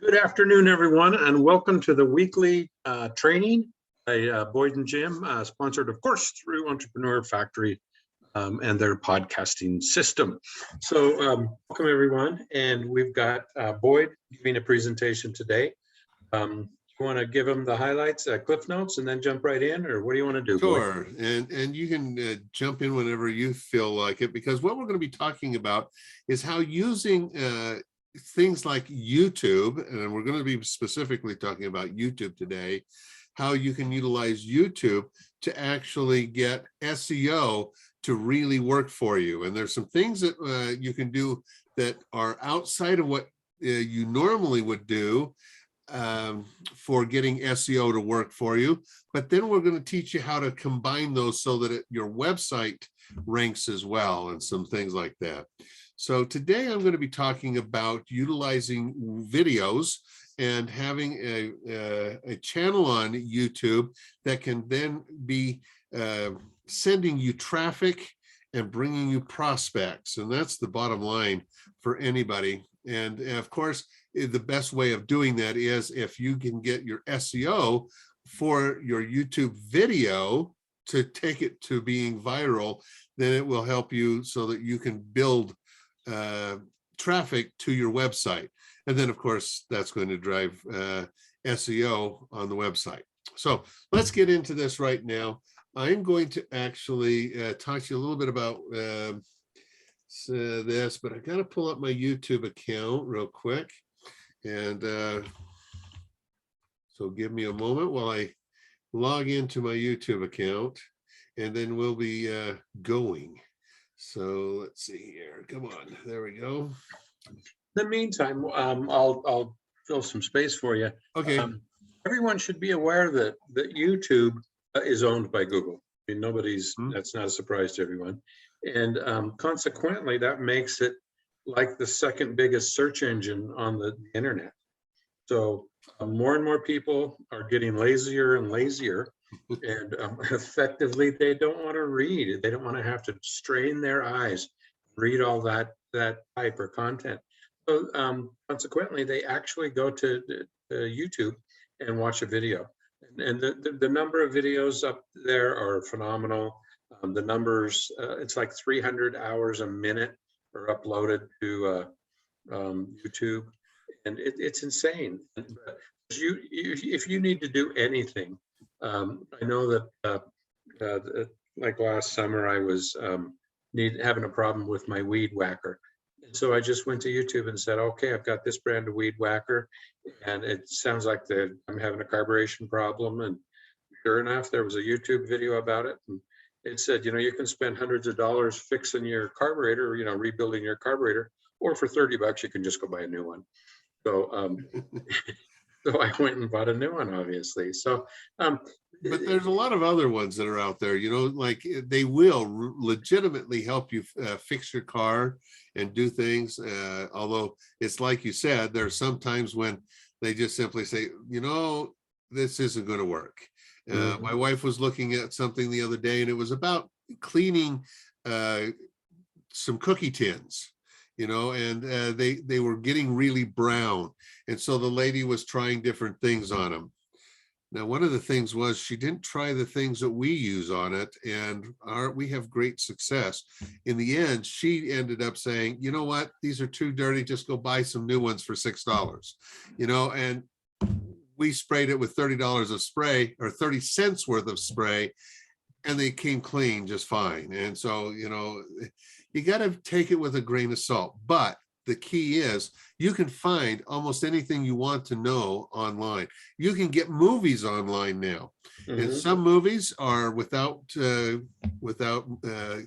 Good afternoon, everyone, and welcome to the weekly training by Boyd and Jim, sponsored, of course, through Entrepreneur Factory and their podcasting system. So welcome, everyone, and we've got Boyd giving a presentation today. You want to give them the highlights, Cliff Notes, and then jump right in, or what do you want to do, Sure, Boyd? and you can jump in whenever you feel like it, because what we're going to be talking about is how using things like YouTube, and we're going to be specifically talking about YouTube today, how you can utilize YouTube to actually get SEO to really work for you. And there's some things that you can do that are outside of what you normally would do for getting SEO to work for you. But then we're going to teach you how to combine those so that your website ranks as well, and some things like that. So today I'm going to be talking about utilizing videos and having a channel on YouTube that can then be sending you traffic and bringing you prospects. And that's the bottom line for anybody. And of course, the best way of doing that is if you can get your SEO for your YouTube video to take it to being viral, then it will help you so that you can build traffic to your website. And then, of course, that's going to drive SEO on the website. So let's get into this right now. I'm going to actually talk to you a little bit about this, but I got to pull up my YouTube account real quick. And so give me a moment while I log into my YouTube account, and then we'll be going. So let's see here. Come on. There we go. In the meantime, I'll fill some space for you. Okay. Everyone should be aware that YouTube is owned by Google. I mean, that's not a surprise to everyone. And consequently, that makes it like the second biggest search engine on the internet. So more and more people are getting lazier and lazier. And effectively, they don't want to read. They don't want to have to strain their eyes, read all that type or content. So consequently, they actually go to YouTube and watch a video. And the number of videos up there are phenomenal. The numbers, it's like 300 hours a minute are uploaded to YouTube. And it's insane. But if you need to do anything, I know that like last summer, I was having a problem with my weed whacker. And so I just went to YouTube and said, okay, I've got this brand of weed whacker, and it sounds like I'm having a carburation problem. And sure enough, there was a YouTube video about it. And it said, you can spend hundreds of dollars fixing your carburetor, rebuilding your carburetor, or for $30, you can just go buy a new one. So so I went and bought a new one, obviously. So, but there's a lot of other ones that are out there, like they will legitimately help you fix your car and do things. Although it's like you said, there's some times when they just simply say, this isn't going to work. My wife was looking at something the other day, and it was about cleaning some cookie tins. And they were getting really brown. And so the lady was trying different things on them. Now, one of the things was she didn't try the things that we use on it, and we have great success. In the end, she ended up saying, you know what, these are too dirty, just go buy some new ones for $6, and we sprayed it with $30 of spray, or 30 cents worth of spray, and they came clean just fine. And so, you got to take it with a grain of salt. But the key is you can find almost anything you want to know online. You can get movies online now. And some movies are without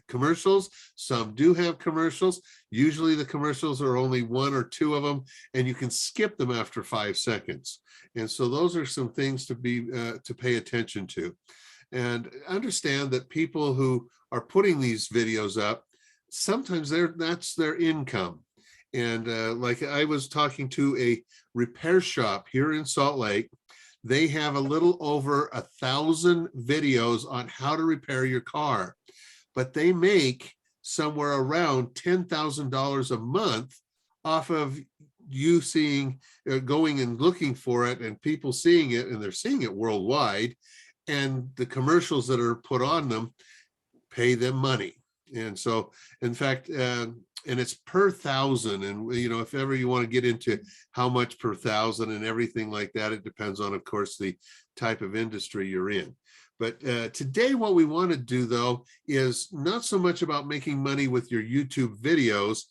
commercials. Some do have commercials. Usually the commercials are only one or two of them, and you can skip them after 5 seconds. And so those are some things to pay attention to. And understand that people who are putting these videos up, sometimes that's their income. And like I was talking to a repair shop here in Salt Lake, they have a little over 1,000 videos on how to repair your car, but they make somewhere around $10,000 a month off of you seeing, going and looking for it, and people seeing it, and they're seeing it worldwide, and the commercials that are put on them pay them money. And so, in fact, and it's per thousand. And, you know, if ever you want to get into how much per thousand and everything like that, it depends on, of course, the type of industry you're in. But today, what we want to do, though, is not so much about making money with your YouTube videos,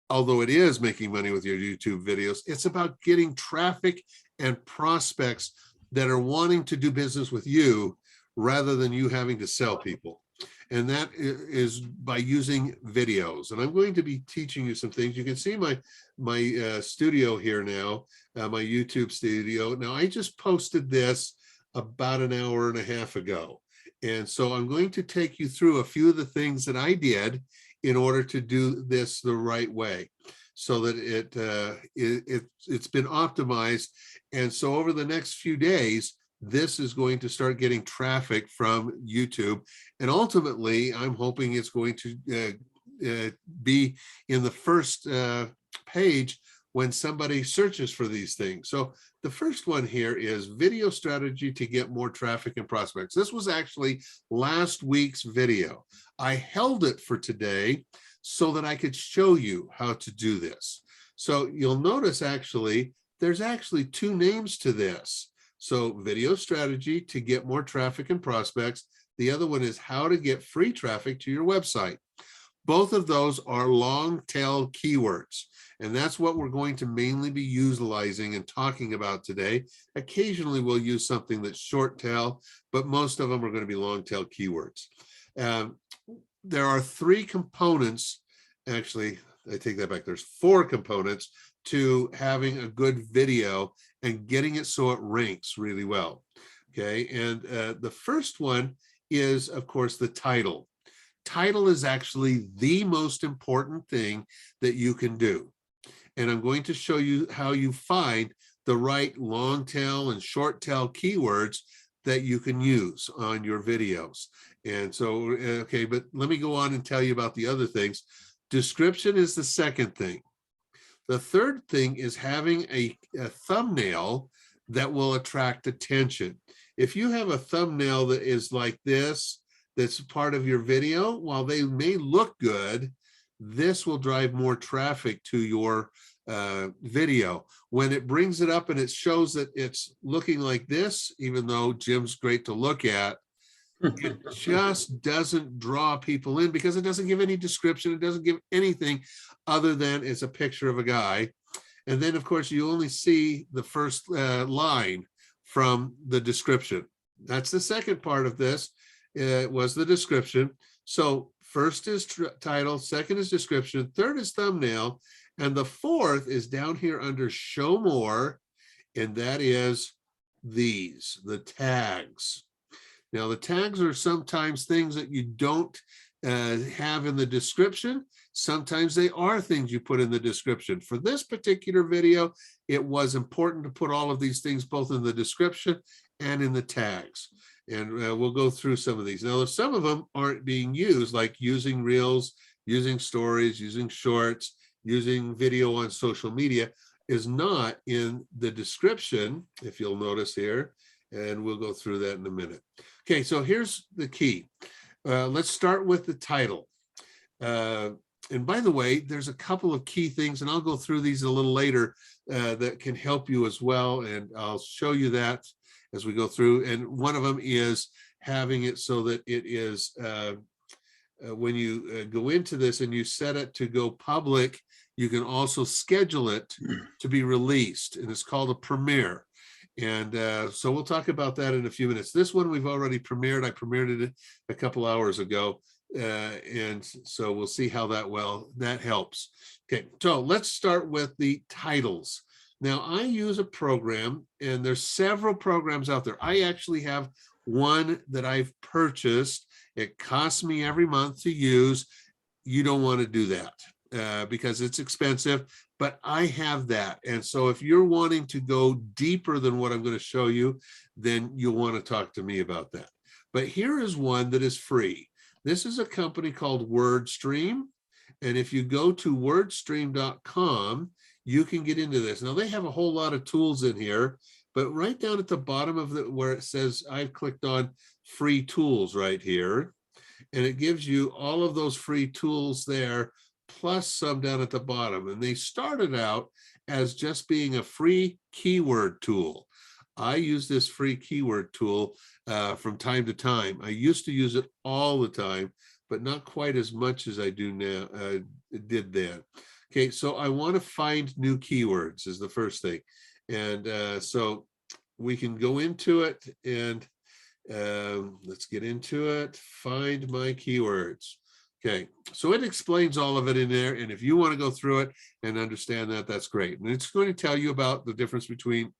although it is making money with your YouTube videos. It's about getting traffic and prospects that are wanting to do business with you rather than you having to sell people. And that is by using videos. And I'm going to be teaching you some things. You can see my studio here now, my YouTube studio. Now, I just posted this about an hour and a half ago. And so I'm going to take you through a few of the things that I did in order to do this the right way, so that it's been optimized. And so over the next few days, this is going to start getting traffic from YouTube. And ultimately, I'm hoping it's going to be in the first page when somebody searches for these things. So the first one here is video strategy to get more traffic and prospects. This was actually last week's video. I held it for today so that I could show you how to do this. So you'll notice actually, there's actually two names to this. So video strategy to get more traffic and prospects. The other one is how to get free traffic to your website. Both of those are long tail keywords. And that's what we're going to mainly be utilizing and talking about today. Occasionally we'll use something that's short tail, but most of them are going to be long tail keywords. There are three components. Actually, I take that back. There's four components to having a good video and getting it so it ranks really well. Okay, and the first one is, of course, the title. Title is actually the most important thing that you can do. And I'm going to show you how you find the right long tail and short tail keywords that you can use on your videos. And so, okay, but let me go on and tell you about the other things. Description is the second thing. The third thing is having a thumbnail that will attract attention. If you have a thumbnail that is like this, that's part of your video, while they may look good, this will drive more traffic to your video. When it brings it up and it shows that it's looking like this, even though Jim's great to look at, it just doesn't draw people in because it doesn't give any description. It doesn't give anything other than it's a picture of a guy. And then, of course, you only see the first line from the description. That's the second part of this. Was the description. So first is title, second is description, third is thumbnail, and the fourth is down here under show more, and that is these, the tags. Now, the tags are sometimes things that you don't have in the description. Sometimes they are things you put in the description. For this particular video, it was important to put all of these things both in the description and in the tags. And we'll go through some of these. Now, some of them aren't being used, like using reels, using stories, using shorts, using video on social media is not in the description, if you'll notice here. And we'll go through that in a minute. Okay, so here's the key. Let's start with the title. And by the way, there's a couple of key things, and I'll go through these a little later that can help you as well. And I'll show you that as we go through. And one of them is having it so that it is, when you go into this and you set it to go public, you can also schedule it to be released. And it's called a premiere. And so we'll talk about that in a few minutes. This one we've already premiered. I premiered it a couple hours ago. And so we'll see how that helps. Okay, so let's start with the titles. Now, I use a program, and there's several programs out there. I actually have one that I've purchased. It costs me every month to use. You don't want to do that because it's expensive, but I have that. And so if you're wanting to go deeper than what I'm going to show you, then you'll want to talk to me about that. But here is one that is free. This is a company called WordStream. And if you go to wordstream.com, you can get into this. Now they have a whole lot of tools in here, but right down at the bottom of the where it says I've clicked on free tools right here, and it gives you all of those free tools there, plus some down at the bottom. And they started out as just being a free keyword tool. I use this free keyword tool from time to time. I used to use it all the time, but not quite as much as I do now, did then. Okay, so I want to find new keywords is the first thing. And so we can go into it and let's get into it. Find my keywords. Okay, so it explains all of it in there. And if you want to go through it and understand that, that's great. And it's going to tell you about the difference between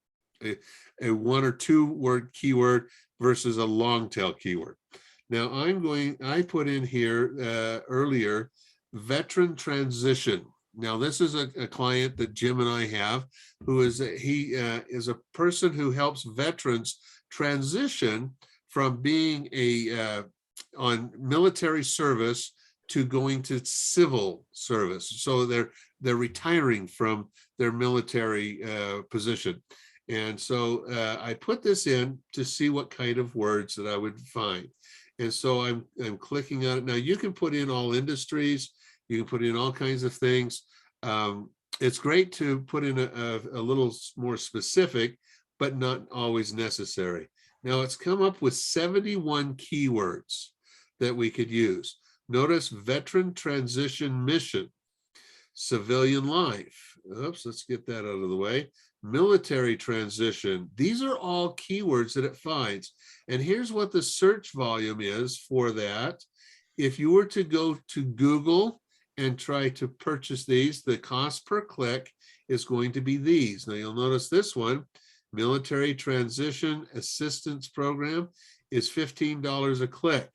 a 1 or 2 word keyword versus a long tail keyword. Now I put in here earlier, veteran transition. Now this is a client that Jim and I have, who is he is a person who helps veterans transition from being on military service to going to civil service. So they're retiring from their military position. And so I put this in to see what kind of words that I would find. And so I'm clicking on it. Now you can put in all industries, you can put in all kinds of things. It's great to put in a little more specific, but not always necessary. Now it's come up with 71 keywords that we could use. Notice veteran transition mission, civilian life. Oops, let's get that out of the way. Military transition. These are all keywords that it finds. And here's what the search volume is for that. If you were to go to Google and try to purchase these, the cost per click is going to be these. Now you'll notice this one, military transition assistance program, is $15 a click.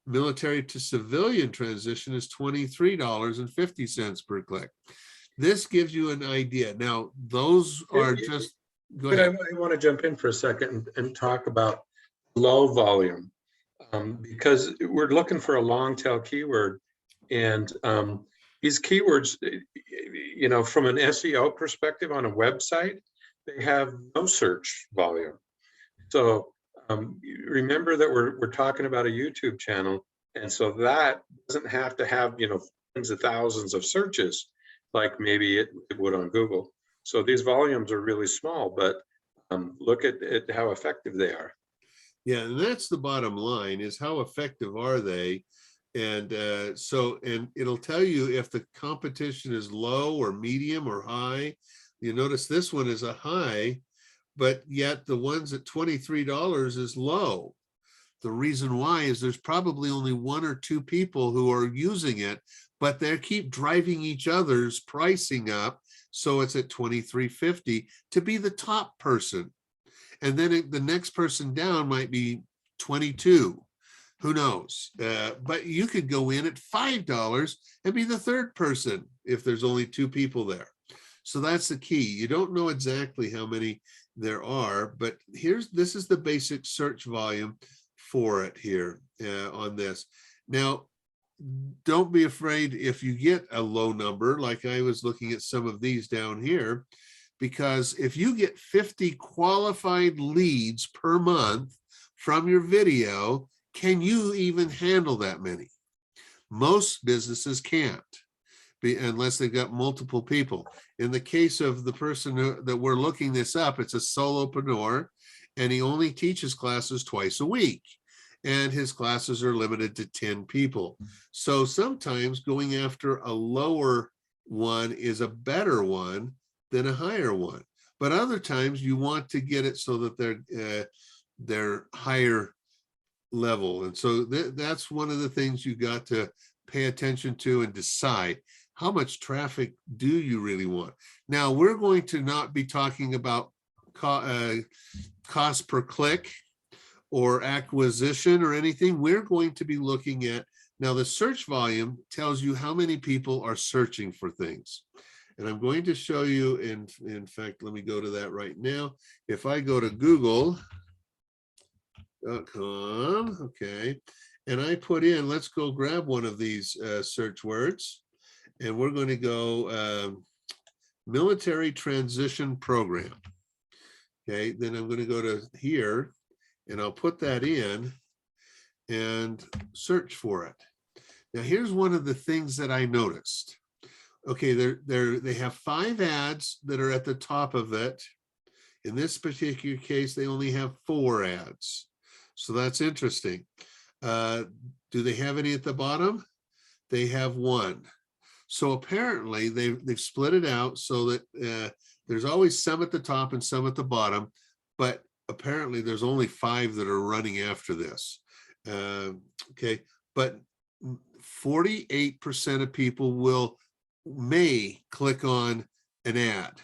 Military to civilian transition is $23.50 per click. This gives you an idea. Now, those are just, go ahead. I want to jump in for a second and talk about low volume, because we're looking for a long tail keyword. And these keywords, you know, from an SEO perspective on a website, they have no search volume. So remember that we're talking about a YouTube channel. And so that doesn't have to have, you know, tens of thousands of searches like maybe it would on Google. So these volumes are really small, but look at how effective they are. Yeah, and that's the bottom line, is how effective are they? And and it'll tell you if the competition is low or medium or high. You notice this one is a high, but yet the ones at $23 is low. The reason why is there's probably only 1 or 2 people who are using it, but they keep driving each other's pricing up. So it's at $23.50 to be the top person. And then the next person down might be 22. Who knows? But you could go in at $5 and be the third person if there's only 2 people there. So that's the key. You don't know exactly how many there are, but this is the basic search volume for it here on this. Now, don't be afraid if you get a low number, like I was looking at some of these down here, because if you get 50 qualified leads per month from your video, can you even handle that many? Most businesses can't, unless they've got multiple people. In the case of the person that we're looking this up, it's a solopreneur, and he only teaches classes twice a week. And his classes are limited to 10 people. So sometimes going after a lower one is a better one than a higher one. But other times you want to get it so that they're higher level. And so that's one of the things you got to pay attention to and decide how much traffic do you really want. Now, we're going to not be talking about cost per click or acquisition or anything. We're going to be looking at, now the search volume tells you how many people are searching for things. And I'm going to show you, in fact, let me go to that right now. If I go to google.com, okay, and I put in, let's go grab one of these search words, and we're going to go military transition program. Okay, then I'm going to go to here and I'll put that in and search for it. Now, here's one of the things that I noticed. Okay, they have 5 ads that are at the top of it. In this particular case, they only have 4 ads. So that's interesting. Do they have any at the bottom? They have 1. So apparently they've split it out so that there's always some at the top and some at the bottom, but apparently there's only 5 that are running after this. Okay, but 48% of people may click on an ad.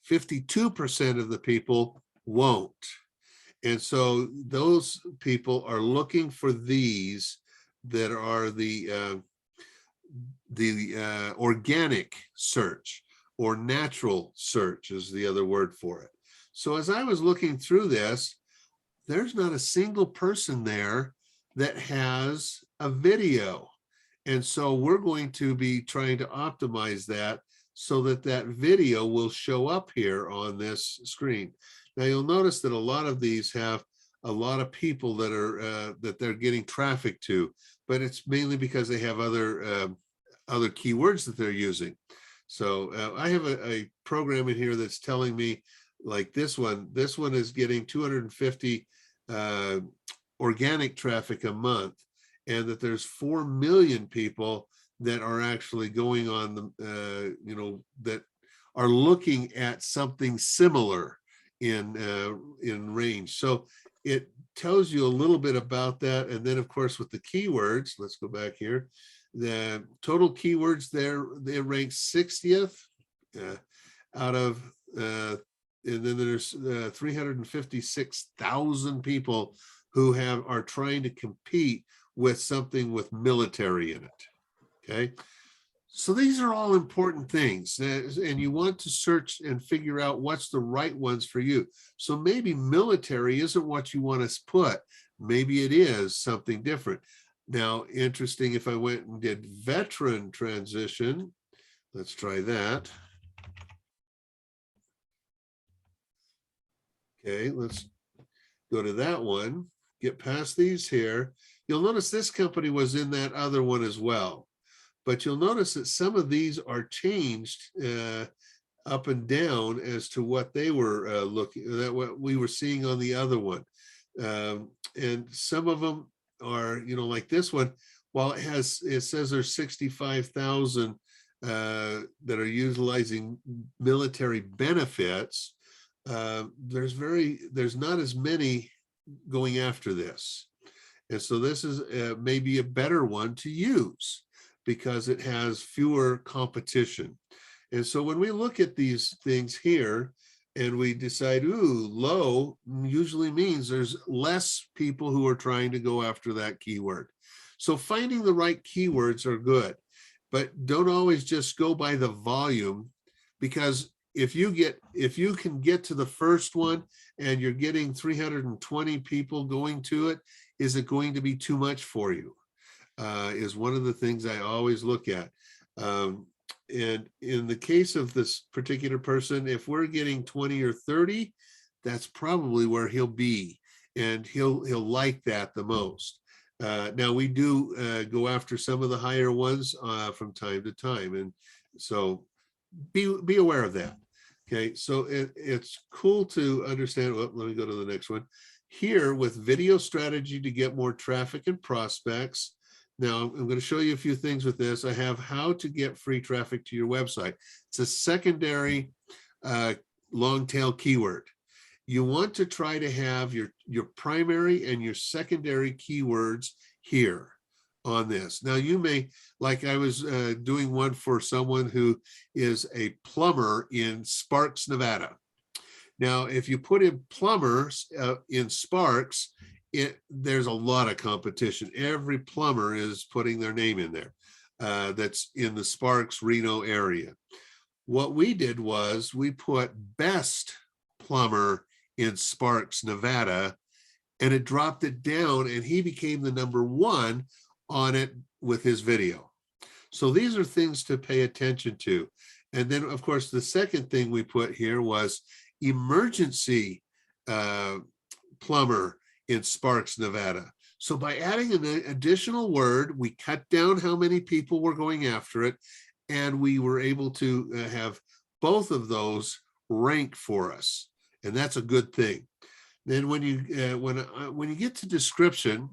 52% of the people won't. And so those people are looking for these that are the organic search, or natural search is the other word for it. So as I was looking through this, there's not a single person there that has a video. And so we're going to be trying to optimize that so that that video will show up here on this screen. Now you'll notice that a lot of these have a lot of people that are that they're getting traffic to, but it's mainly because they have other keywords that they're using. So I have a program in here that's telling me, like this one is getting 250 organic traffic a month, and that there's 4 million people that are actually going on the, that are looking at something similar in range. So it tells you a little bit about that. And then of course, with the keywords, let's go back here. The total keywords there, they rank 60th out of, and then there's 356,000 people who are trying to compete with something with military in it. Okay, so these are all important things, and you want to search and figure out what's the right ones for you. So maybe military isn't what you want to put. Maybe it is something different. Now, interesting, if I went and did veteran transition, let's try that. Okay, let's go to that one, get past these here. You'll notice this company was in that other one as well. But you'll notice that some of these are changed up and down as to what they were what we were seeing on the other one. And some of them are, like this one, while it says there's 65,000 that are utilizing military benefits, there's not as many going after this. And so this is maybe a better one to use, because it has fewer competition. And so when we look at these things here and we decide, ooh, low usually means there's less people who are trying to go after that keyword. So finding the right keywords are good, but don't always just go by the volume, because if you can get to the first one and you're getting 320 people going to it, is it going to be too much for you? Is one of the things I always look at. And in the case of this particular person, if we're getting 20 or 30, that's probably where he'll be, and he'll like that the most. Now we do go after some of the higher ones from time to time, and so be aware of that. Okay, so it's cool to understand. Well, let me go to the next one. Here with video strategy to get more traffic and prospects. Now, I'm going to show you a few things with this. I have how to get free traffic to your website. It's a secondary long tail keyword. You want to try to have your primary and your secondary keywords here on this. Now, you may, like I was doing one for someone who is a plumber in Sparks, Nevada. Now, if you put in plumbers in Sparks, there's a lot of competition. Every plumber is putting their name in there that's in the Sparks, Reno area. What we did was we put best plumber in Sparks, Nevada, and it dropped it down, and he became the #1 on it with his video. So these are things to pay attention to. And then, of course, the second thing we put here was emergency plumber in Sparks, Nevada. So by adding an additional word, we cut down how many people were going after it, and we were able to have both of those rank for us, and that's a good thing. Then when you get to description,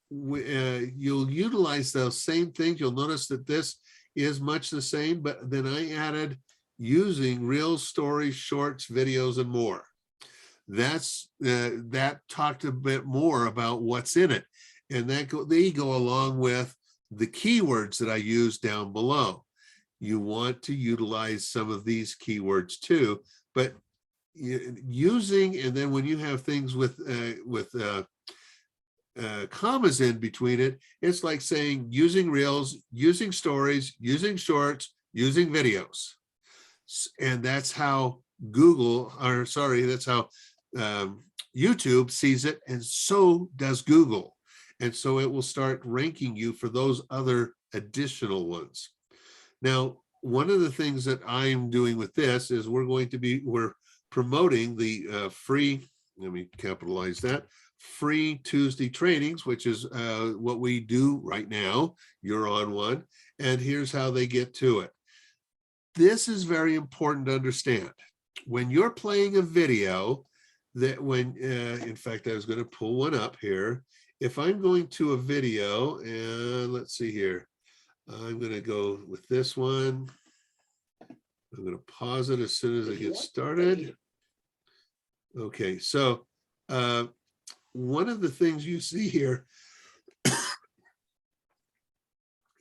you'll utilize those same things. You'll notice that this is much the same, but then I added using reels, stories, shorts, videos, and more. That talked a bit more about what's in it, and they go along with the keywords that I use down below. You want to utilize some of these keywords too, but using, and then when you have things with commas in between it, it's like saying using reels, using stories, using shorts, using videos. And that's how that's how YouTube sees it, and so does Google. And so it will start ranking you for those other additional ones. Now, one of the things that I'm doing with this is we're promoting the free, let me capitalize that, free Tuesday trainings, which is what we do right now. You're on one, and here's how they get to it. This is very important to understand. When you're playing a video, in fact, I was going to pull one up here. If I'm going to a video, and let's see here, I'm going to go with this one. I'm going to pause it as soon as I get started. Okay, so one of the things you see here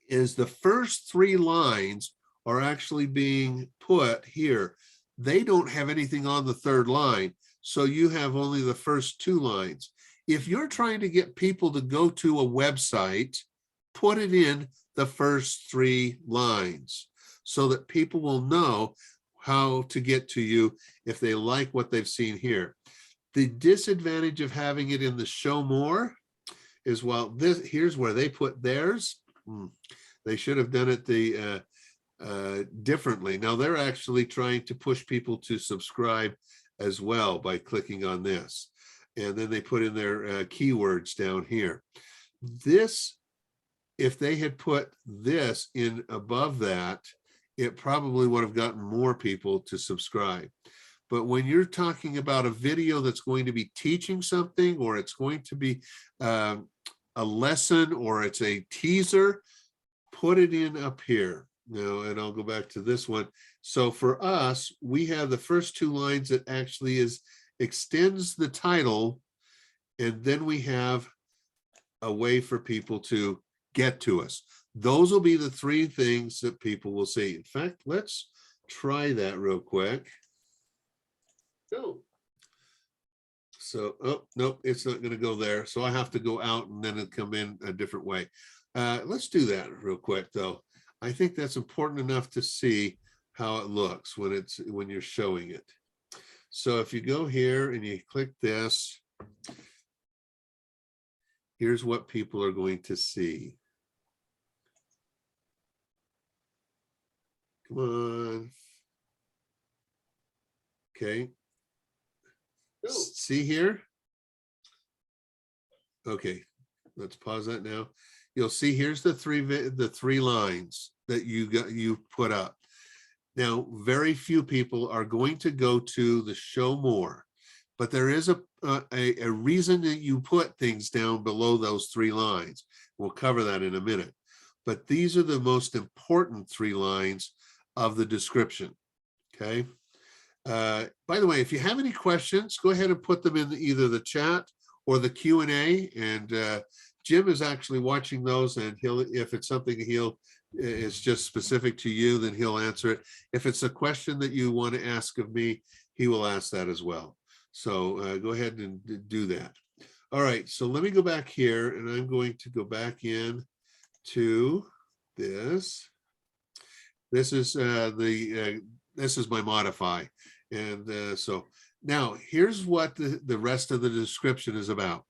is the first 3 lines are actually being put here. They don't have anything on the 3rd line, so you have only the first 2 lines. If you're trying to get people to go to a website, put it in the first 3 lines so that people will know how to get to you if they like what they've seen here. The disadvantage of having it in the show more is, well, here's where they put theirs. They should have done it differently. Now they're actually trying to push people to subscribe as well by clicking on this. And then they put in their keywords down here. This, if they had put this in above that, it probably would have gotten more people to subscribe. But when you're talking about a video that's going to be teaching something, or it's going to be a lesson, or it's a teaser, put it in up here. Now, and I'll go back to this one. So for us, we have the first 2 lines that actually extends the title, and then we have a way for people to get to us. Those will be the 3 things that people will see. In fact, let's try that real quick. Go. So, oh, nope, it's not going to go there. So I have to go out and then it'll come in a different way. Let's do that real quick, though. I think that's important enough to see how it looks when you're showing it. So if you go here and you click this, here's what people are going to see. Come on. Okay. See here? Okay, let's pause that now. You'll see here's the three lines that you put up. Now, very few people are going to go to the show more, but there is a reason that you put things down below those 3 lines. We'll cover that in a minute. But these are the most important 3 lines of the description. Okay. By the way, if you have any questions, go ahead and put them in either the chat or the Q&A, and Jim is actually watching those, and if it's something it's just specific to you, then he'll answer it. If it's a question that you want to ask of me, he will ask that as well. So go ahead and do that. All right, so let me go back here, and I'm going to go back in to this. This is this is my modify. And so now here's what the rest of the description is about.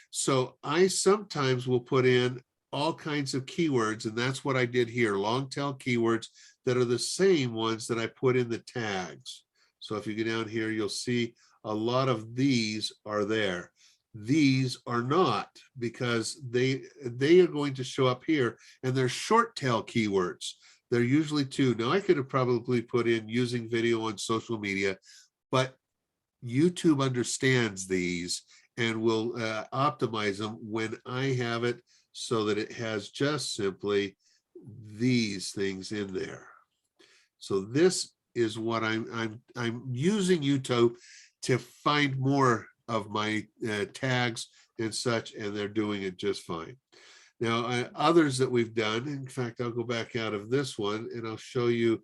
So I sometimes will put in all kinds of keywords, and that's what I did here, long tail keywords that are the same ones that I put in the tags. So if you go down here, you'll see a lot of these are there. These are not, because they are going to show up here, and they're short tail keywords. They're usually 2. Now I could have probably put in using video on social media, but YouTube understands these and will optimize them when I have it so that it has just simply these things in there. So this is what I'm using YouTube to find more of my tags and such, and they're doing it just fine. Now, others that we've done, in fact, I'll go back out of this one and I'll show you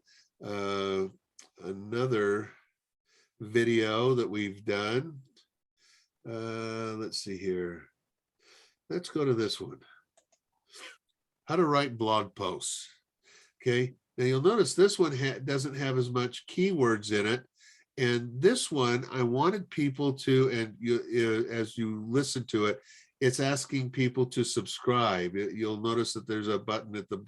another video that we've done. Let's see here. Let's go to this one. How to write blog posts. Okay. Now you'll notice this one doesn't have as much keywords in it. And this one, I wanted people to, and as you listen to it, it's asking people to subscribe. You'll notice that there's a button at the,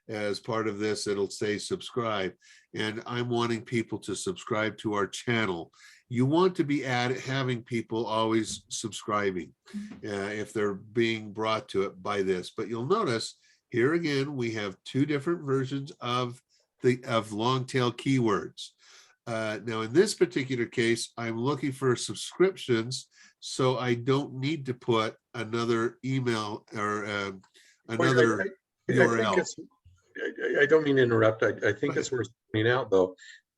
as part of this, it'll say subscribe. And I'm wanting people to subscribe to our channel. You want to be having people always subscribing if they're being brought to it by this. But you'll notice here again, we have 2 different versions of long tail keywords. Now in this particular case, I'm looking for subscriptions, so I don't need to put another email or another URL. I don't mean to interrupt. I think it's worth pointing out though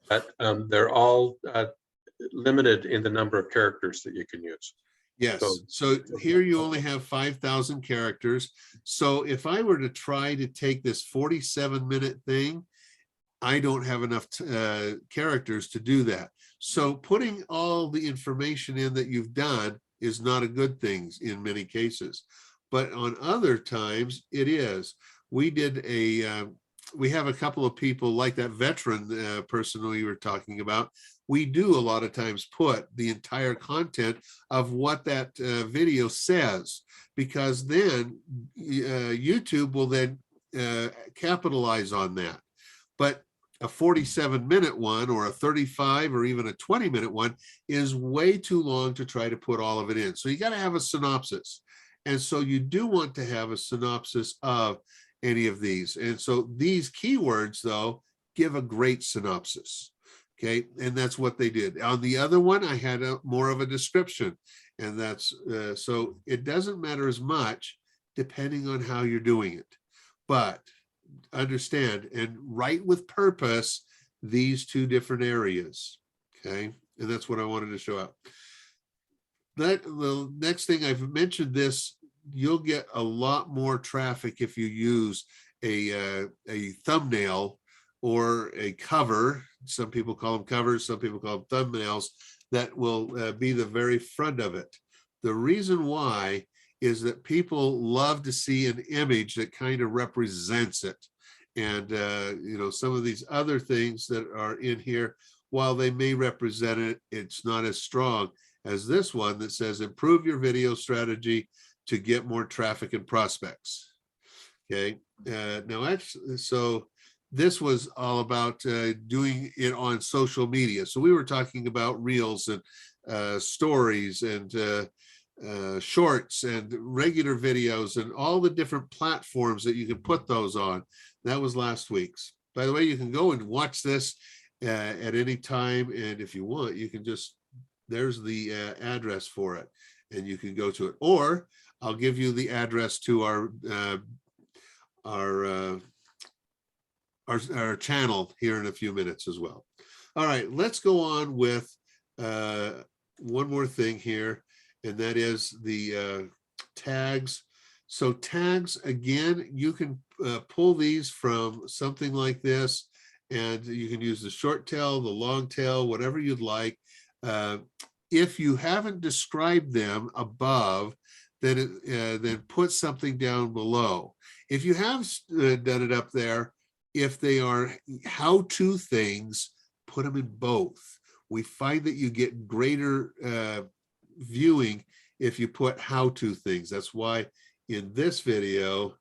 that they're all limited in the number of characters that you can use. Yes, so here you only have 5,000 characters. So if I were to try to take this 47-minute thing, I don't have enough characters to do that. So putting all the information in that you've done is not a good thing in many cases. But on other times, it is. We did we have a couple of people like that veteran person we were talking about. We do a lot of times put the entire content of what that video says, because then YouTube will then capitalize on that. But a 47-minute one or a 35 or even a 20-minute one is way too long to try to put all of it in. So you got to have a synopsis. And so you do want to have a synopsis of any of these. And so these keywords, though, give a great synopsis. Okay, and that's what they did. On the other one, I had more of a description, and that's so it doesn't matter as much depending on how you're doing it. But understand and write with purpose these 2 different areas. Okay, and that's what I wanted to show out. The next thing, I've mentioned this, you'll get a lot more traffic if you use a thumbnail or a cover. Some people call them covers, some people call them thumbnails, that will be the very front of it. The reason why is that people love to see an image that kind of represents it. And you know, some of these other things that are in here, while they may represent it, it's not as strong as this one that says improve your video strategy to get more traffic and prospects. Okay, now actually, so this was all about doing it on social media. So we were talking about reels and stories and shorts and regular videos and all the different platforms that you can put those on. That was last week's. By the way, you can go and watch this at any time. And if you want, you can just, there's the address for it and you can go to it. Or I'll give you the address to our channel here in a few minutes as well. All right, let's go on with one more thing here, and that is the tags. So tags, again, you can pull these from something like this, and you can use the short tail, the long tail, whatever you'd like. If you haven't described them above, then put something down below. If you have done it up there, if they are how-to things, put them in both. We find that you get greater viewing if you put how-to things. That's why in this video,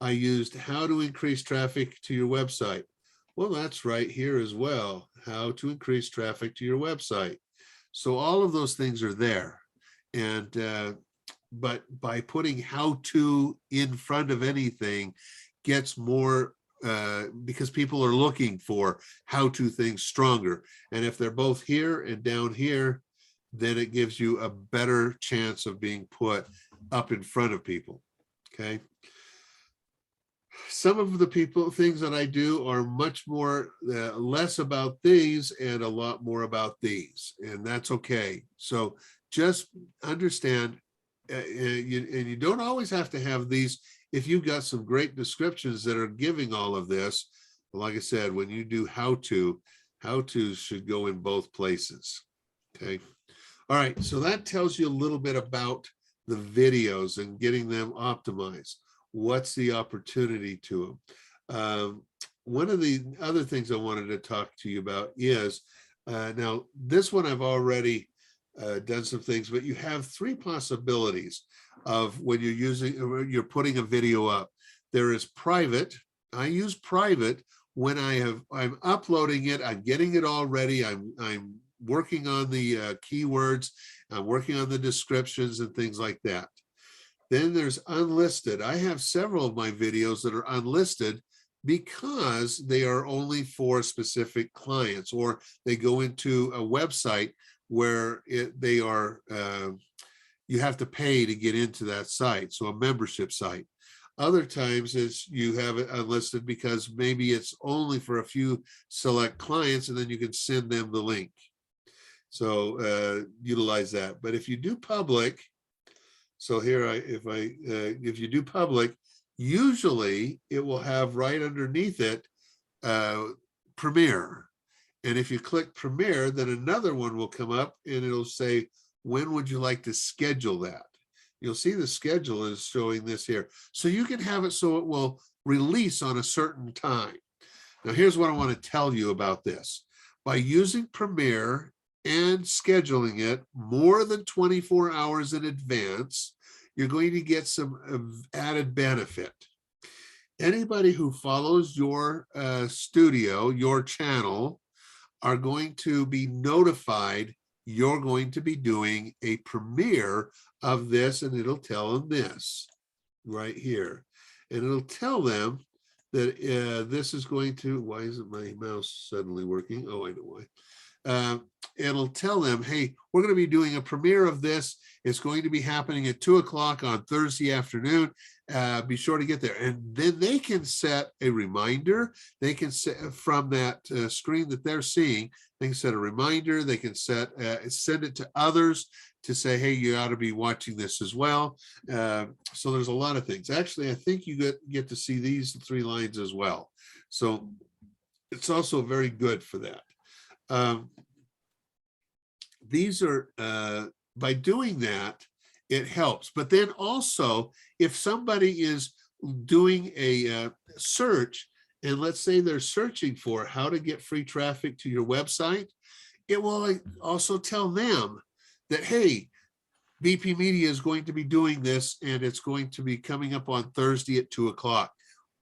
I used how to increase traffic to your website. Well, that's right here as well. How to increase traffic to your website. So all of those things are there. And but by putting how to in front of anything gets more because people are looking for how to things stronger. And if they're both here and down here, then it gives you a better chance of being put up in front of people. Okay. Some of the things that I do are much more, less about these and a lot more about these, and that's okay. So just understand, and you don't always have to have these. If you've got some great descriptions that are giving all of this, like I said, when you do how to should go in both places. Okay. All right. So that tells you a little bit about the videos and getting them optimized. What's the opportunity to them? One of the other things I wanted to talk to you about is, now this one I've already done some things, but you have three possibilities of when you're putting a video up. There is private. I use private when I'm uploading it, I'm getting it all ready, I'm working on the keywords, I'm working on the descriptions and things like that. Then there's unlisted. I have several of my videos that are unlisted because they are only for specific clients, or they go into a website where they are, you have to pay to get into that site. So a membership site. Other times you have it unlisted because maybe it's only for a few select clients, and then you can send them the link. So utilize that. But if you do public, so here, if you do public, usually it will have right underneath it, Premiere. And if you click Premiere, then another one will come up and it'll say, when would you like to schedule that? You'll see the schedule is showing this here. So you can have it so it will release on a certain time. Now, here's what I want to tell you about this. By using Premiere and scheduling it more than 24 hours in advance, you're going to get some added benefit. Anybody who follows your studio, your channel, are going to be notified you're going to be doing a premiere of this, and it'll tell them this right here. And it'll tell them that this is going to, why isn't my mouse suddenly working? Oh, I know why. It'll tell them, hey, we're going to be doing a premiere of this. It's going to be happening at 2 o'clock on Thursday afternoon. Be sure to get there. And then they can set a reminder. They can set from that screen that they're seeing, they can set a reminder. They can send it to others to say, hey, you ought to be watching this as well. So there's a lot of things. Actually, I think you get to see these 3 lines as well. So it's also very good for that. These are, by doing that, it helps. But then also, if somebody is doing a search, and let's say they're searching for how to get free traffic to your website, it will also tell them that, hey, BP Media is going to be doing this, and it's going to be coming up on Thursday at 2 o'clock.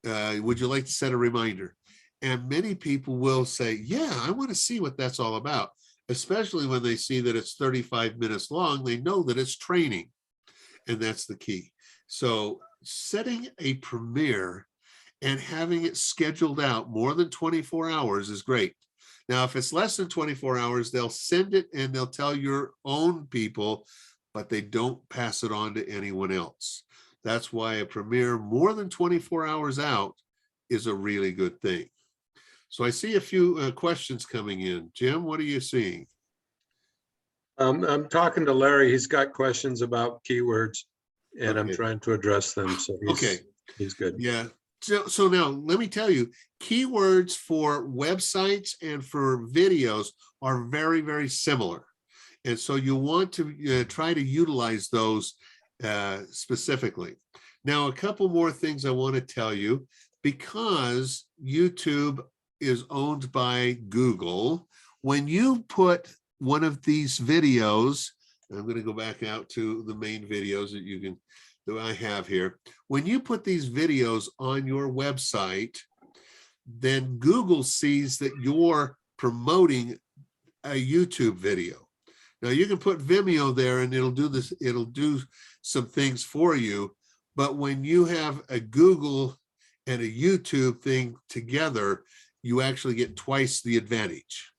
Would you like to set a reminder? And many people will say, yeah, I want to see what that's all about. Especially when they see that it's 35 minutes long, they know that it's training, and that's the key. So setting a premiere and having it scheduled out more than 24 hours is great. Now, if it's less than 24 hours, they'll send it and they'll tell your own people, but they don't pass it on to anyone else. That's why a premiere more than 24 hours out is a really good thing. So I see a few questions coming in. Jim, what are you seeing? I'm talking to Larry. He's got questions about keywords, and okay. I'm trying to address them. So he's good. Yeah. So now let me tell you, keywords for websites and for videos are very, very similar. And so you want to try to utilize those specifically. Now, a couple more things I want to tell you, because YouTube is owned by Google. When you put one of these videos, I'm going to go back out to the main videos that you can that I have here. When you put these videos on your website, then Google sees that you're promoting a YouTube video. Now you can put Vimeo there and it'll do this, it'll do some things for you. But when you have a Google and a YouTube thing together, you actually get twice the advantage.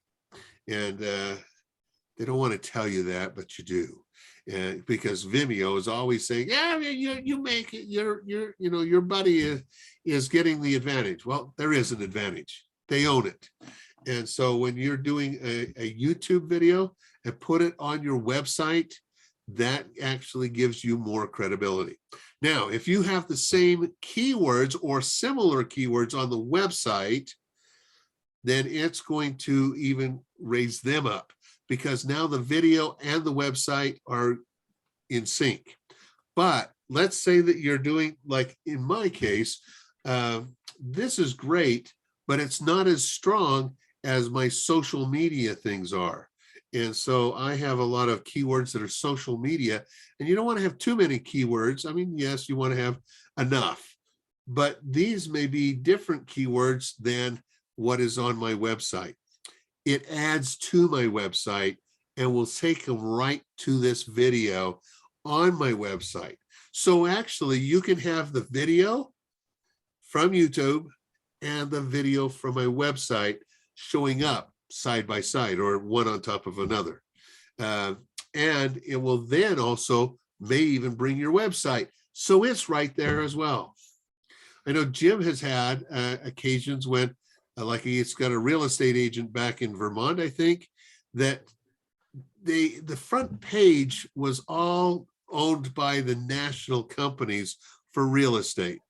And they don't want to tell you that, but you do. And because Vimeo is always saying, yeah, you make it, your buddy is getting the advantage. Well, there is an advantage. They own it. And so when you're doing a YouTube video and put it on your website, that actually gives you more credibility. Now, if you have the same keywords or similar keywords on the website, then it's going to even raise them up, because now the video and the website are in sync. But let's say that you're doing, like in my case, this is great, but it's not as strong as my social media things are. And so I have a lot of keywords that are social media, and you don't want to have too many keywords. I mean, yes, you want to have enough, but these may be different keywords than what is on my website. It adds to my website and will take them right to this video on my website. So actually you can have the video from YouTube and the video from my website showing up side by side, or one on top of another. And it will then also may even bring your website. So it's right there as well. I know Jim has had occasions when, like he's got a real estate agent back in Vermont, I think, that the front page was all owned by the national companies for real estate.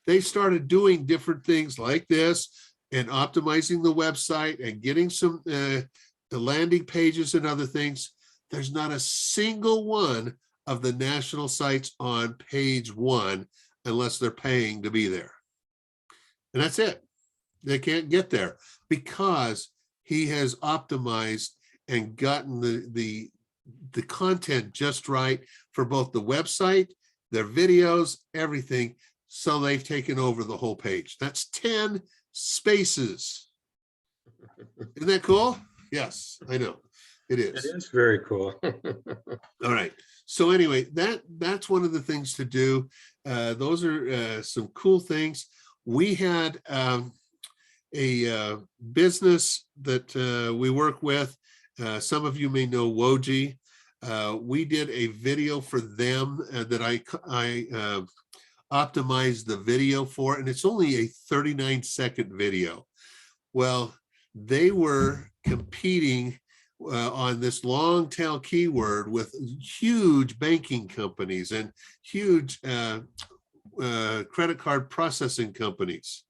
They started doing different things like this and optimizing the website and getting some the landing pages and other things. There's not a single one of the national sites on page one unless they're paying to be there. And that's it. They can't get there because he has optimized and gotten the content just right for both the website, their videos, everything. So they've taken over the whole page. That's 10 spaces. Isn't that cool? Yes, I know. It is. It is very cool. All right. So anyway, that's one of the things to do. Those are some cool things. We had a business that we work with. Some of you may know Woji. We did a video for them that I optimized the video for, and it's only a 39-second video. Well, they were competing on this long tail keyword with huge banking companies and huge credit card processing companies.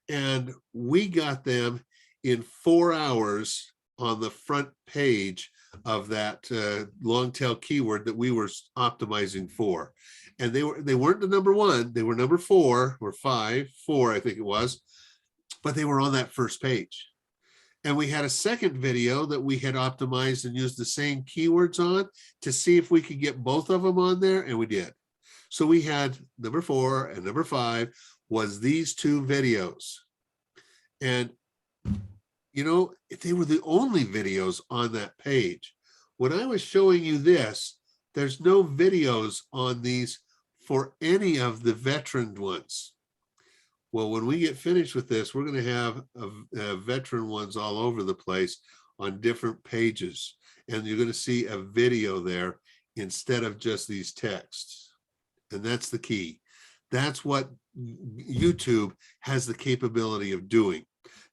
And we got them in 4 hours on the front page of that long tail keyword that we were optimizing for. And they weren't the number one, they were number 4 or 5, 4, I think it was, but they were on that first page. And we had a second video that we had optimized and used the same keywords on to see if we could get both of them on there, and we did. So we had number 4 and number 5 was these 2 videos. And you know, they were the only videos on that page. When I was showing you this, there's no videos on these for any of the veteran ones. Well, when we get finished with this, we're going to have veteran ones all over the place on different pages. And you're going to see a video there instead of just these texts. And that's the key. That's what YouTube has the capability of doing.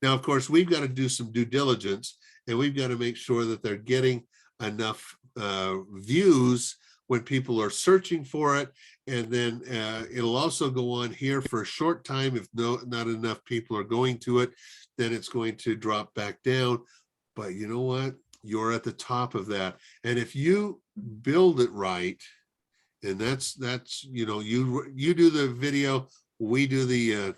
Now, of course, we've got to do some due diligence, and we've got to make sure that they're getting enough views when people are searching for it. And then it'll also go on here for a short time. If not enough people are going to it, then it's going to drop back down. But you know what? You're at the top of that. And if you build it right, and that's you know, you do the video, we do the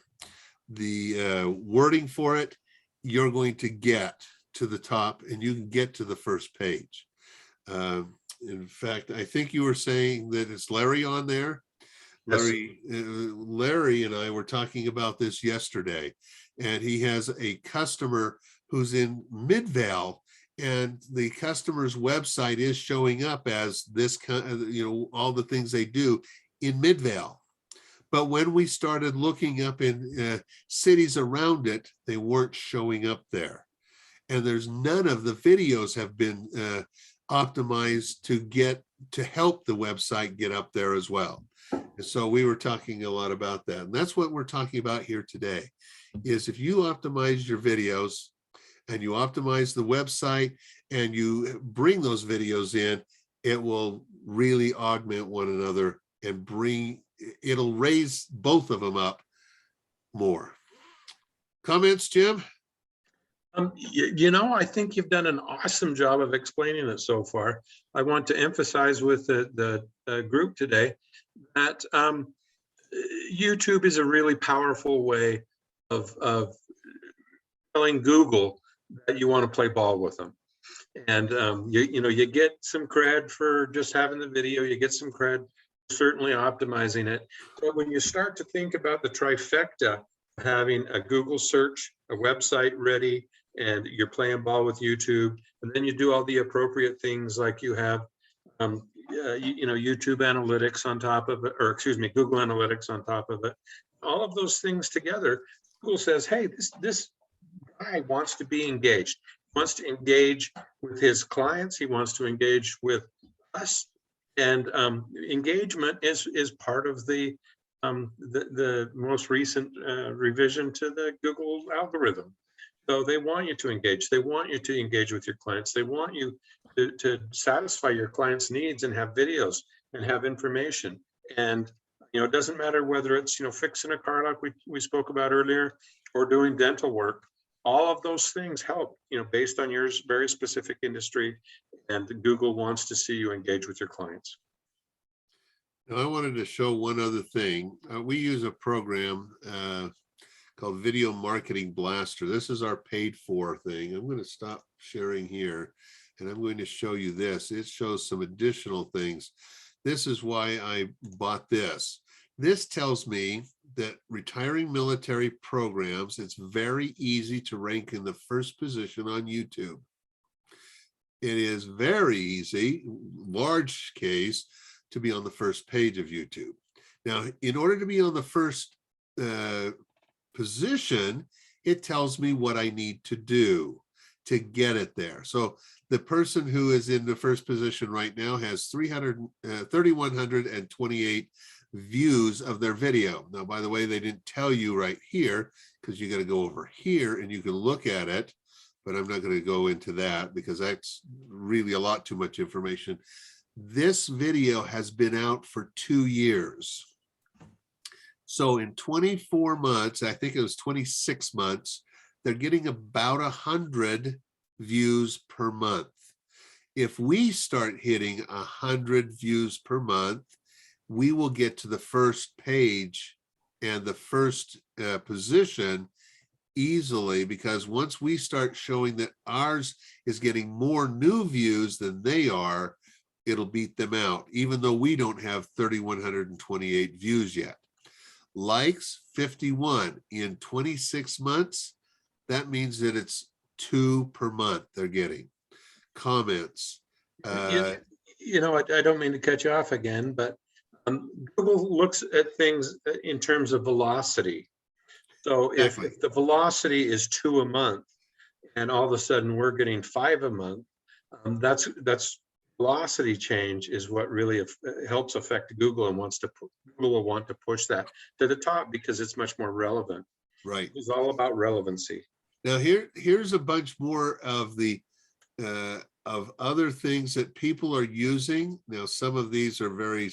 wording for it, you're going to get to the top and you can get to the first page. In fact, I think you were saying that it's Larry on there. Yes. Larry and I were talking about this yesterday, and he has a customer who's in Midvale, and the customer's website is showing up as this kind of, all the things they do in Midvale. But when we started looking up in cities around it, they weren't showing up there. And there's none of the videos have been optimized to help the website get up there as well. And so we were talking a lot about that. And that's what we're talking about here today, is if you optimize your videos and you optimize the website and you bring those videos in, it will really augment one another and it'll raise both of them up more. Comments, Jim? I think you've done an awesome job of explaining it so far. I want to emphasize with the group today that YouTube is a really powerful way of telling Google that you want to play ball with them. And you get some cred for just having the video, you get some cred for certainly optimizing it. But when you start to think about the trifecta, having a Google search, a website ready, and you're playing ball with YouTube, and then you do all the appropriate things like you have YouTube analytics on top of it, or excuse me, Google Analytics on top of it. All of those things together, Google says, hey, this guy wants to be engaged. He wants to engage with his clients. He wants to engage with us. And engagement is part of the most recent revision to the Google algorithm. So they want you to engage. They want you to engage with your clients. They want you to satisfy your clients' needs and have videos and have information. And it doesn't matter whether it's fixing a car like we spoke about earlier, or doing dental work. All of those things help, based on your very specific industry. And Google wants to see you engage with your clients. Now, I wanted to show one other thing. We use a program called Video Marketing Blaster. This is our paid for thing. I'm going to stop sharing here, and I'm going to show you this. It shows some additional things. This is why I bought this. This tells me that retiring military programs, it's very easy to rank in the first position on YouTube. It is very easy, large case, to be on the first page of YouTube. Now, in order to be on the first position, it tells me what I need to do to get it there. So the person who is in the first position right now has 3,128 views of their video. Now, by the way, they didn't tell you right here, because you got to go over here and you can look at it, but I'm not going to go into that because that's really a lot too much information. This video has been out for 2 years. So in 24 months, I think it was 26 months, they're getting about 100 views per month. If we start hitting 100 views per month, we will get to the first page and the first position easily, because once we start showing that ours is getting more new views than they are, it'll beat them out, even though we don't have 3,128 views yet. Likes, 51 in 26 months. That means that it's 2 per month they're getting. Comments. I don't mean to cut you off again, but Google looks at things in terms of velocity. So if the velocity is 2 a month, and all of a sudden we're getting 5 a month, that's velocity change is what really helps affect Google, and Google will want to push that to the top because it's much more relevant. Right. It's all about relevancy. Now here's a bunch more of the of other things that people are using. Now, some of these are very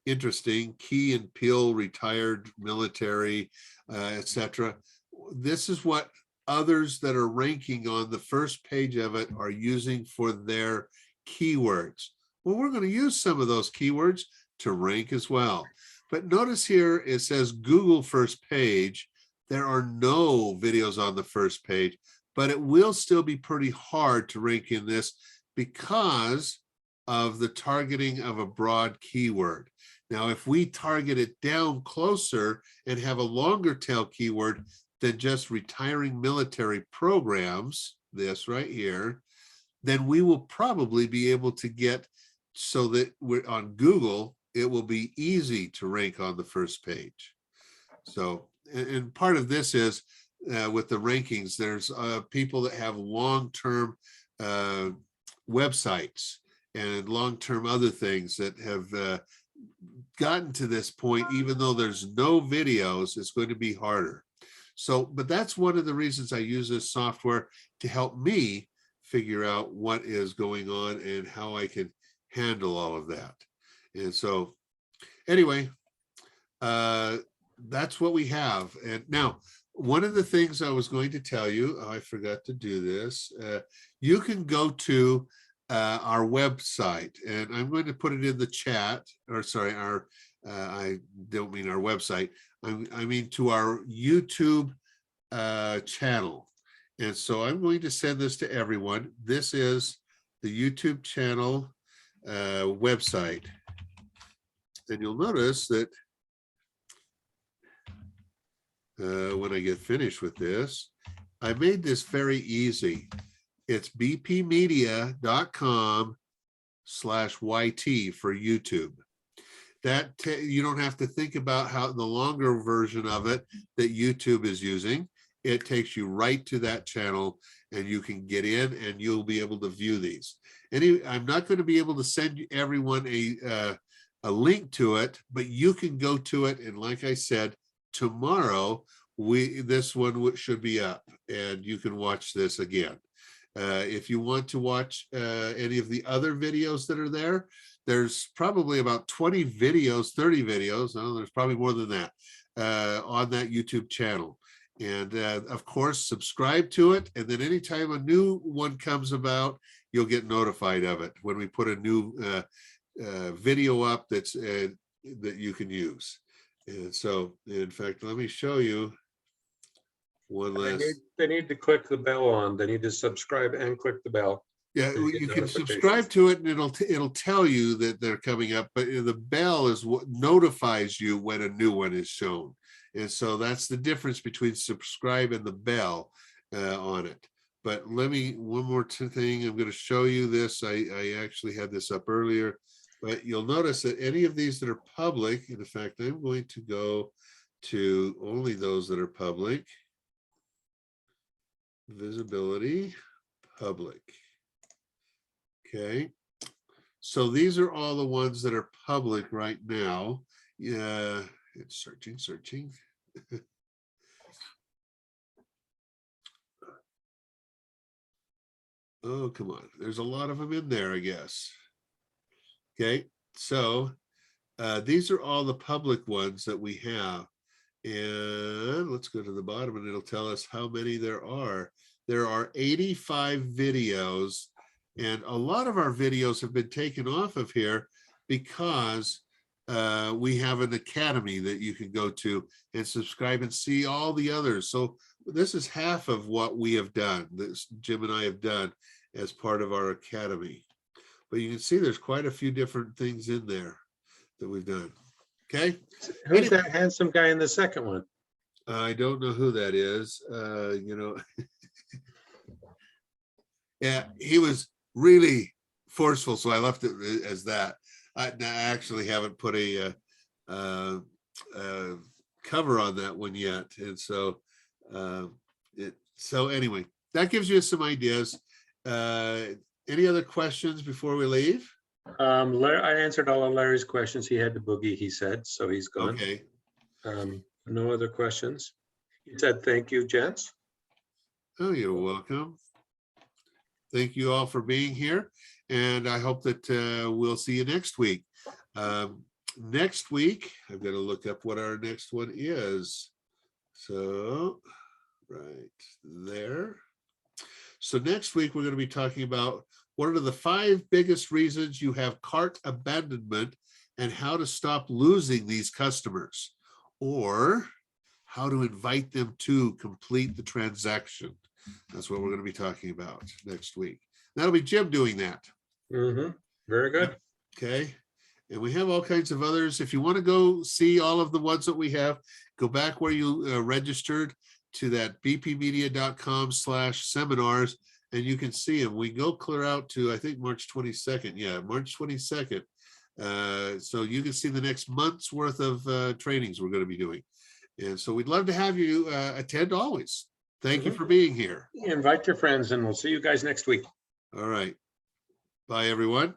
interesting. Key and Peel, retired military, etc. This is what others that are ranking on the first page of it are using for their keywords. Well, we're going to use some of those keywords to rank as well. But notice here it says Google first page. There are no videos on the first page, but it will still be pretty hard to rank in this because of the targeting of a broad keyword. Now, if we target it down closer and have a longer tail keyword than just retiring military programs, this right here, then we will probably be able to get so that we're on Google, it will be easy to rank on the first page. So, and part of this is with the rankings, there's people that have long-term websites and long-term other things that have gotten to this point. Even though there's no videos, it's going to be harder. So, but that's one of the reasons I use this software to help me figure out what is going on and how I can handle all of that. And so anyway, that's what we have. And now, one of the things I was going to tell you, I forgot to do this. You can go to our website, and I'm going to put it in the chat, or sorry, our, I don't mean our website. I mean to our YouTube channel. And so I'm going to send this to everyone. This is the YouTube channel website. And you'll notice that when I get finished with this, I made this very easy. It's bpmedia.com/YT for YouTube. That you don't have to think about how the longer version of it that YouTube is using. It takes you right to that channel, and you can get in and you'll be able to view these. I'm not going to be able to send everyone a link to it, but you can go to it. And like I said, tomorrow this one should be up and you can watch this again. If you want to watch any of the other videos that are there, there's probably about 20 videos, 30 videos. No, there's probably more than that on that YouTube channel. And of course, subscribe to it. And then anytime a new one comes about, you'll get notified of it when we put a new video up that's that you can use. And so, in fact, let me show you one last. They need to click the bell on. They need to subscribe and click the bell. Yeah, you can subscribe to it, and it'll tell you that they're coming up. But the bell is what notifies you when a new one is shown. And so that's the difference between subscribe and the bell on it. But let me, one more thing, I'm going to show you this. I actually had this up earlier, but you'll notice that any of these that are public, in fact, I'm going to go to only those that are public. Visibility, public. Okay. So these are all the ones that are public right now. Yeah. It's searching. Oh, come on. There's a lot of them in there, I guess. Okay, so these are all the public ones that we have. And let's go to the bottom and it'll tell us how many there are. There are 85 videos, and a lot of our videos have been taken off of here because we have an academy that you can go to and subscribe and see all the others. So this is half of what we have done, that Jim and I have done as part of our academy. But you can see there's quite a few different things in there that we've done. Okay. Who's that handsome guy in the second one? I don't know who that is. You know, yeah, he was really forceful, so I left it as that. I actually haven't put a cover on that one yet, and so so anyway, that gives you some ideas. Any other questions before we leave? I answered all of Larry's questions. He had to boogie, he said, so he's gone. Okay. No other questions. He said, thank you, gents. Oh, you're welcome. Thank you all for being here. And I hope that we'll see you next week. Next week, I'm going to look up what our next one is. So, right there. So next week, we're going to be talking about what are the 5 biggest reasons you have cart abandonment and how to stop losing these customers, or how to invite them to complete the transaction. That's what we're going to be talking about next week. That'll be Jim doing that. Very good. Okay. And we have all kinds of others. If you want to go see all of the ones that we have, go back where you registered to that bpmedia.com/seminars, and you can see them. We go clear out to, I think, March 22nd. Yeah, March 22nd. So you can see the next month's worth of trainings we're going to be doing. And so we'd love to have you attend always. Thank you for being here. Invite your friends, and we'll see you guys next week. All right. Bye, everyone.